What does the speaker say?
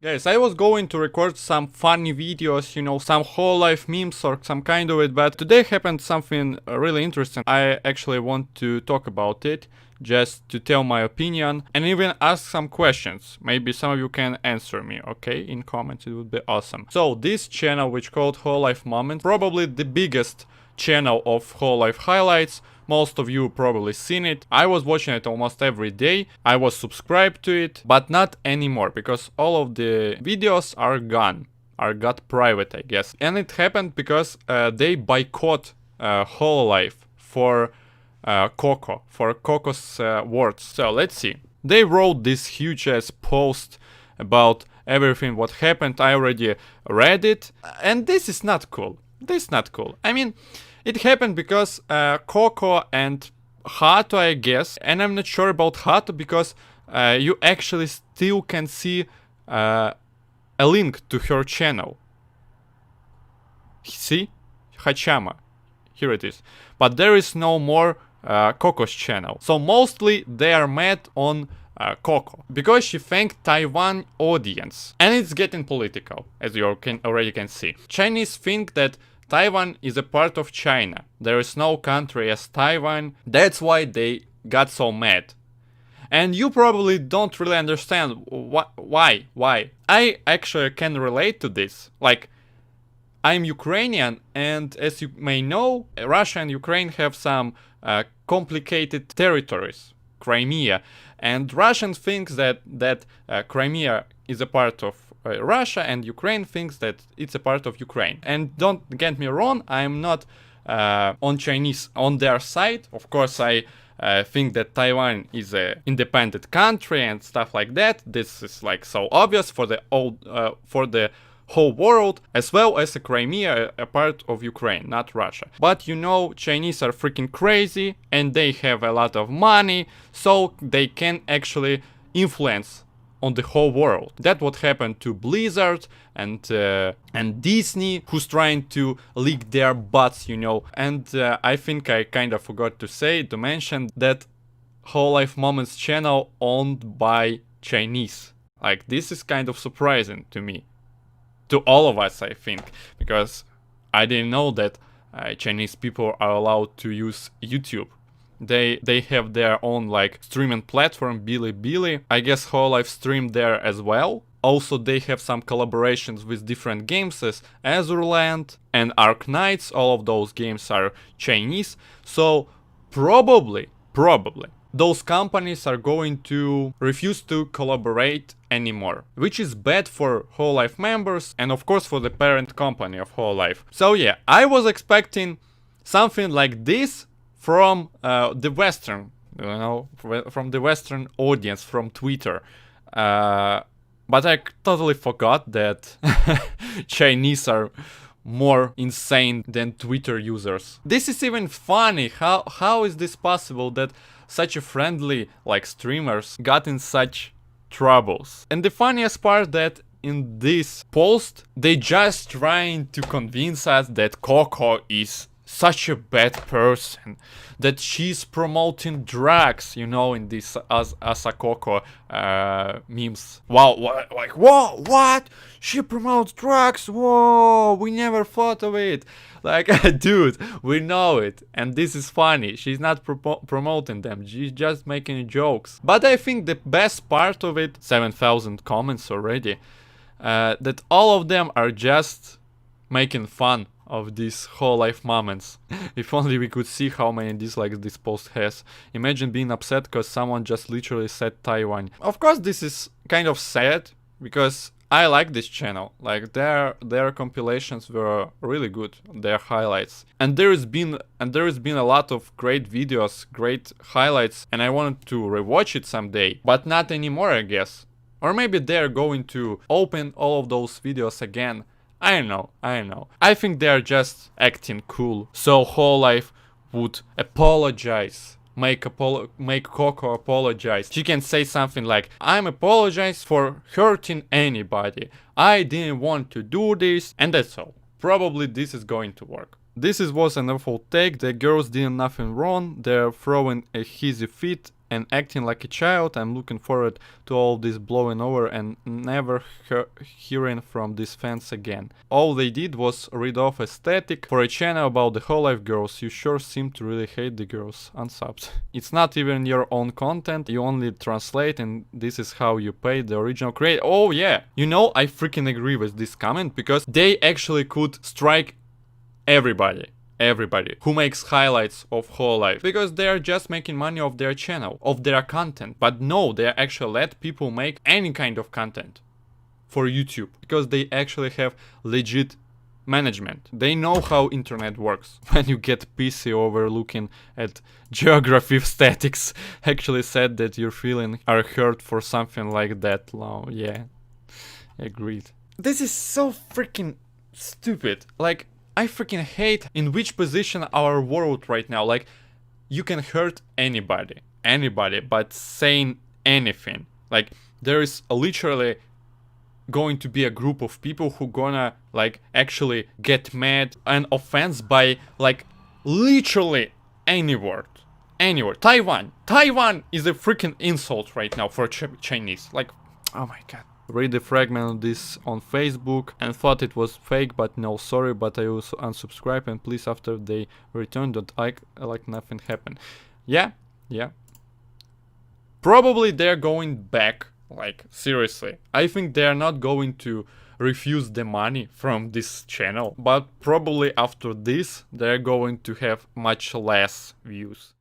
Guys, I was going to record some funny videos, you know, some whole life memes or some kind of it, but today happened something really interesting. I actually want to talk about it, just to tell my opinion and even ask some questions. Maybe some of you can answer me, okay? In comments, it would be awesome. So this channel, which called Whole Life Moments, probably the biggest channel of whole life highlights. Most of you probably seen it. I was watching it almost every day. I was subscribed to it, but not anymore because all of the videos are gone, are got private, I guess. And it happened because they boycott whole life for Coco, for Coco's words. So let's see. They wrote this huge ass post about everything what happened. I already read it, and this is not cool. This is not cool. I mean, it happened because Coco and Haato, I guess, and I'm not sure about Haato because you actually still can see a link to her channel. See? Haachama. Here it is. But there is no more Coco's channel. So mostly they are mad on Coco because she thanked Taiwan audience. And it's getting political, as you already can see. Chinese think that Taiwan is a part of China. There is no country as Taiwan. That's why they got so mad. And you probably don't really understand why. I actually can relate to this. Like, I'm Ukrainian, and as you may know, Russia and Ukraine have some complicated territories. Crimea. And Russians think that Crimea is a part of Russia, and Ukraine thinks that it's a part of Ukraine. And don't get me wrong, I'm not on their side. Of course, I think that Taiwan is an independent country and stuff like that. This is like so obvious for the whole world, as well as Crimea, a part of Ukraine, not Russia. But you know, Chinese are freaking crazy and they have a lot of money, so they can actually influence on the whole world. That's what happened to Blizzard and Disney, who's trying to lick their butts, you know. And I think I kind of forgot to mention that Whole Life Moments channel owned by Chinese. Like, this is kind of surprising to me. To all of us, I think, because I didn't know that Chinese people are allowed to use YouTube. They have their own like streaming platform, Bilibili. I guess Whole Life stream there as well. Also, they have some collaborations with different games as Azurland and Ark Knights. All of those games are Chinese. So probably those companies are going to refuse to collaborate anymore, which is bad for Whole Life members and of course for the parent company of Whole Life. So yeah, I was expecting something like this from the Western, you know, from the Western audience, from Twitter. But I totally forgot that Chinese are more insane than Twitter users. This is even funny. How is this possible that such a friendly like streamers got in such troubles? And the funniest part that in this post they just trying to convince us that Coco is such a bad person, that she's promoting drugs, you know, in this as a Coco memes. Wow, like, whoa, what? She promotes drugs? Whoa, we never thought of it. Like, dude, we know it, and this is funny. She's not promoting them, she's just making jokes. But I think the best part of it, 7,000 comments already, that all of them are just making fun of these whole life moments. If only we could see how many dislikes this post has. Imagine being upset because someone just literally said Taiwan. Of course, this is kind of sad because I like this channel. Like, their compilations were really good, their highlights. And there has been a lot of great videos, great highlights, and I wanted to rewatch it someday, but not anymore, I guess. Or maybe they're going to open all of those videos again. I don't know. I think they're just acting cool. So Whole Life would apologize. Make Coco apologize. She can say something like, I'm apologize for hurting anybody. I didn't want to do this, and that's all. Probably this is going to work. This was an awful take. The girls did nothing wrong. They're throwing a hissy fit and acting like a child. I'm looking forward to all this blowing over and never hearing from these fans again. All they did was read off aesthetic for a channel about the whole life girls. You sure seem to really hate the girls. Unsubbed. It's not even your own content, you only translate, and this is how you pay the original creator. Oh yeah, you know, I freaking agree with this comment, because they actually could strike everybody who makes highlights of whole life, because they are just making money off their channel, of their content. But no, they actually let people make any kind of content for YouTube, because they actually have legit management. They know how internet works. When you get pissy over looking at geography statics, actually said that your feelings are hurt for something like that. Long, yeah, agreed. This is so freaking stupid. Like, I freaking hate in which position our world right now. Like, you can hurt anybody, but saying anything. Like, there is literally going to be a group of people who gonna like actually get mad and offense by like literally any word. Taiwan is a freaking insult right now for Chinese. Like, oh my god. Read the fragment of this on Facebook and thought it was fake, but no, sorry, but I also unsubscribe, and please after they return don't act like nothing happened. Yeah. Probably they're going back, like seriously. I think they're not going to refuse the money from this channel, but probably after this they're going to have much less views.